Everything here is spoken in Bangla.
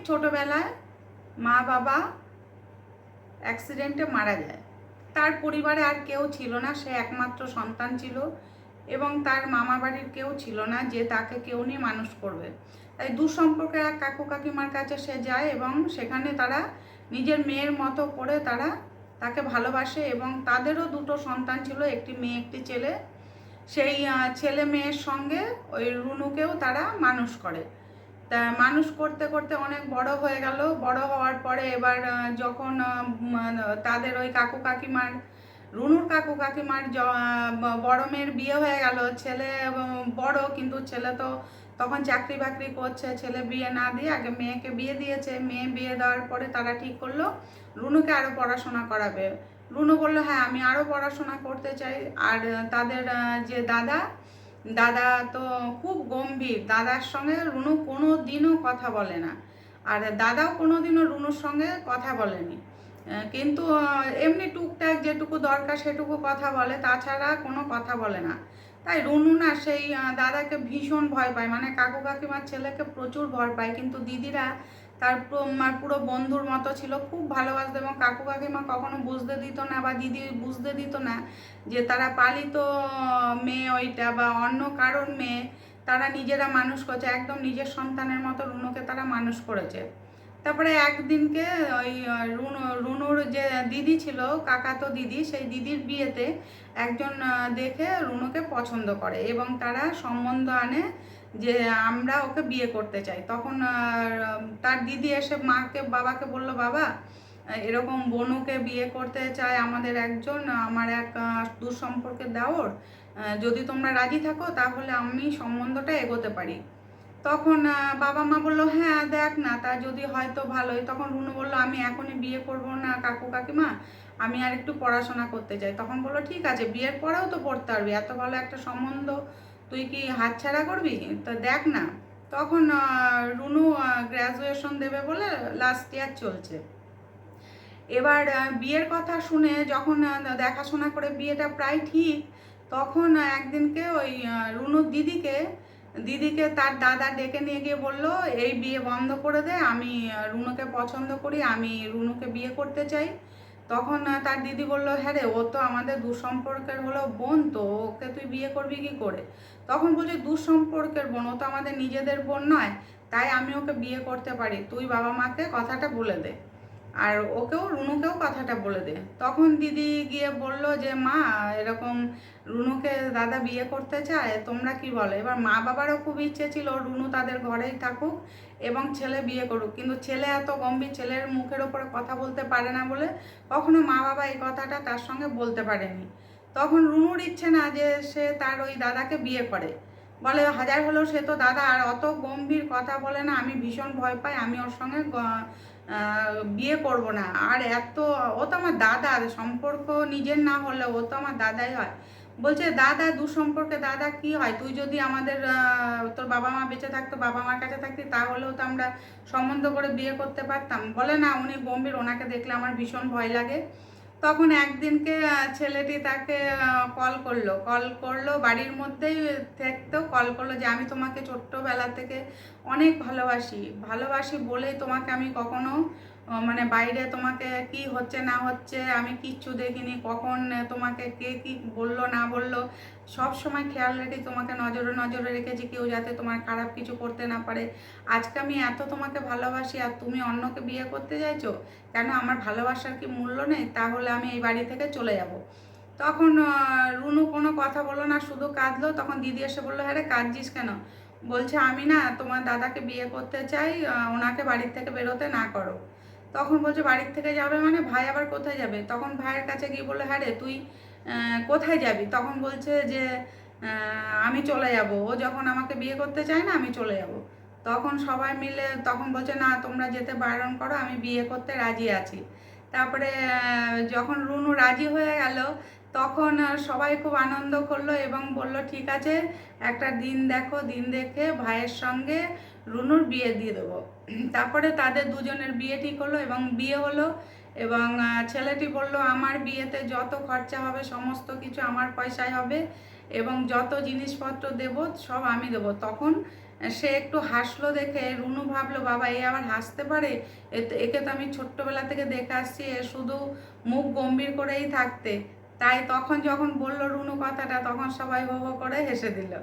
ছোটোবেলায় মা বাবা অ্যাক্সিডেন্টে মারা যায়। তার পরিবারে আর কেউ ছিল না, সে একমাত্র সন্তান ছিল এবং তার মামা বাড়ির কেউ ছিল না যে তাকে কেউ নিয়ে মানুষ করবে। তাই দুঃসম্পর্কের এক কাকু কাকিমার কাছে সে যায় এবং সেখানে তারা নিজের মেয়ের মতো করে তারা তাকে ভালোবাসে এবং তাদেরও দুটো সন্তান ছিল, একটি মেয়ে একটি ছেলে। সেই ছেলে মেয়ের সঙ্গে ওই রুনুকেও তারা মানুষ করে। তা মানুষ করতে করতে অনেক বড় হয়ে গেল। বড় হওয়ার পরে এবার যখন তাদের ওই কাকু কাকিমার, রুনুর কাকু কাকিমার বড় মেয়ের বিয়ে হয়ে গেল। ছেলে বড়, কিন্তু ছেলে তো তখন চাকরি বাকরি করছে। ছেলে বিয়ে না দিয়ে আগে মেয়েকে বিয়ে দিয়েছে। মেয়ে বিয়ে দেওয়ার পরে তারা ঠিক করলো রুনুকে আরও পড়াশোনা করাবে। রুনু বললো হ্যাঁ আমি আরও পড়াশোনা করতে চাই। আর তাদের যে দাদা, দাদা তো খুব গম্ভীর, দাদার সঙ্গে রুনু কোনো দিনও কথা বলে না, আর দাদাও কোনো দিনও রুনুর সঙ্গে কথা বলেনি। কিন্তু এমনি টুকটাক যেটুকু দরকার সেটুকু কথা বলে, তাছাড়া কোনো কথা বলে না। তাই রুনু না সেই দাদাকে ভীষণ ভয় পায়, মানে কাকু কাকিমার ছেলেকে প্রচুর ভয় পায়। কিন্তু দিদিরা তার পুরো বন্ধুর মতো ছিল, খুব ভালোবাসতো এবং কাকু কাকিমা কখনো বুঝতে দিত না বা দিদি বুঝতে দিত না যে তারা পালিত মেয়ে ওইটা বা অন্য কারোর মেয়ে, তারা নিজেরা মানুষ করছে, একদম নিজের সন্তানের মতো রুনুকে তারা মানুষ করেছে। তারপরে একদিনকে ওই রুনুর যে দিদি ছিল, কাকাতো দিদি, সেই দিদির বিয়েতে একজন দেখে রুনুকে পছন্দ করে এবং তারা সম্বন্ধ আনে যে আমরা ওকে বিয়ে করতে চাই। তখন তার দিদি এসে মাকে বাবাকে বলল, বাবা এরকম বনুকে বিয়ে করতে চায় আমাদের একজন, আমার এক দুঃসম্পর্কের দেওর, যদি তোমরা রাজি থাকো তাহলে আমি সম্বন্ধটা এগোতে পারি। তখন বাবা মা বললো হ্যাঁ দেখ না, তা যদি হয় তো ভালোই। তখন রুনু বললো আমি এখনই বিয়ে করব না কাকু কাকিমা, আমি আর একটু পড়াশোনা করতে চাই। তখন বললো ঠিক আছে, বিয়ের পরেও তো পড়তে পারবি, এত ভালো একটা সম্বন্ধ তুই কি হাতছাড়া করবি? তো দেখ না। তখন রুনু গ্র্যাজুয়েশন দেবে বলে লাস্ট ইয়ার চলছে। এবার বিয়ের কথা শুনে যখন দেখাশোনা করে বিয়েটা প্রায় ঠিক, তখন একদিনকে ওই রুনুর দিদিকে তার দাদা ডেকে নিয়ে গিয়ে বলল এই বিয়ে বন্ধ করে দে, আমি রুনুকে পছন্দ করি, আমি রুনুকে বিয়ে করতে চাই। তখন তার দিদি বলল হ্যাঁ রে, ও তো আমাদের দুঃসম্পর্কের হলো বোন, তো ওকে তুই বিয়ে করবি কি করে? তখন বলছে দুঃসম্পর্কের বোন, ও তো আমাদের নিজেদের বোন নয়, তাই আমি ওকে বিয়ে করতে পারি, তুই বাবা মাকে কথাটা বলে দে আর ওকেও রুনুকেও কথাটা বলে দে। তখন দিদি গিয়ে বলল যে মা এরকম রুনুকে দাদা বিয়ে করতে চায়, তোমরা কি বলো? এবার মা বাবারও খুব ইচ্ছে ছিল রুনু তাদের ঘরেই থাকুক এবং ছেলে বিয়ে করুক, কিন্তু ছেলে এত গম্ভীর, ছেলের মুখের ওপরে কথা বলতে পারে না বলে কখনো মা বাবা এই কথাটা তার সঙ্গে বলতে পারেনি। তখন রুনুর ইচ্ছে না যে সে তার ওই দাদাকে বিয়ে করে, বলে হাজার হলেও সে তো দাদা, আর অত গম্ভীর কথা বলে না, আমি ভীষণ ভয় পাই, আমি ওর সঙ্গে বিয়ে করব না। আর এত, ও তো আমার দাদার সম্পর্ক, নিজের না হলে ও তো আমার দাদাই হয়। বলছে দাদা দুঃসম্পর্কে দাদা কি হয়, তুই যদি আমাদের তোর বাবা মা বেঁচে থাকতো, বাবা মার কাছে থাকতি, তাহলেও তো আমরা সম্বন্ধ করে বিয়ে করতে পারতাম। বলে না উনি গম্ভীর, ওনাকে দেখলে আমার ভীষণ ভয় লাগে। তখন একদিনকে ছেলেটি তাকে কল করলো বাড়ির মধ্যেই থাকতেও কল করলো যে আমি তোমাকে ছোট্টবেলা থেকে অনেক ভালোবাসি, ভালোবাসি বলেই তোমাকে আমি কখনো মানে বাইরে তোমাকে কি হচ্ছে না হচ্ছে আমি কিচ্ছু দেখিনি, কখন তোমাকে কে কি বললো না বললো সব সময় খেয়াল রেখে তোমাকে নজরে নজরে রেখেছি, কেউ যাতে তোমার খারাপ কিছু করতে না পারে। আজকে আমি এত তোমাকে ভালোবাসি আর তুমি অন্যকে বিয়ে করতে চাইছো, কেন? আমার ভালোবাসার কি মূল্য নেই? তাহলে আমি এই বাড়ি থেকে চলে যাব। তখন রুনু কোনো কথা বললো না, শুধু কাঁদলো। তখন দিদি এসে বললো হ্যাঁ রে কাঁদছিস কেন? বলছে আমি না তোমার দাদাকে বিয়ে করতে চাই, ওনাকে বাড়ির থেকে বেরোতে না করো। তখন বলছে বাড়ির থেকে যাবে মানে? ভাই আবার কোথায় যাবে? তখন ভাইয়ের কাছে গিয়ে বললো হ্যাঁ রে তুই কোথায় যাবি? তখন বলছে যে আমি চলে যাব, ও যখন আমাকে বিয়ে করতে চায় না আমি চলে যাব। তখন সবাই মিলে তখন বলছে না তোমরা যেতে বারণ করো, আমি বিয়ে করতে রাজি আছি। তারপরে যখন রুনু রাজি হয়ে গেল তখন সবাই খুব আনন্দ করলো এবং বলল ঠিক আছে একটা দিন দেখো, দিন দেখে ভাইয়ের সঙ্গে রুনুর বিয়ে দিয়ে দেবো। তারপরে তাদের দুজনের বিয়ে ঠিক হলো এবং বিয়ে হলো এবং ছেলেটি বলল আমার বিয়েতে যত খরচা হবে সমস্ত কিছু আমার পয়সায় হবে এবং যত জিনিসপত্র দেব সব আমি দেবো। তখন সে একটু হাসলো দেখে রুনু ভাবলো বাবা এ আবার হাসতে পারে, একে তো আমি ছোট্টবেলা থেকে দেখে আসছি এ শুধু মুখ গম্ভীর করেই থাকতে। তাই তখন যখন বলল রুনু কথাটা তখন সবাই হো হো করে হেসে দিল।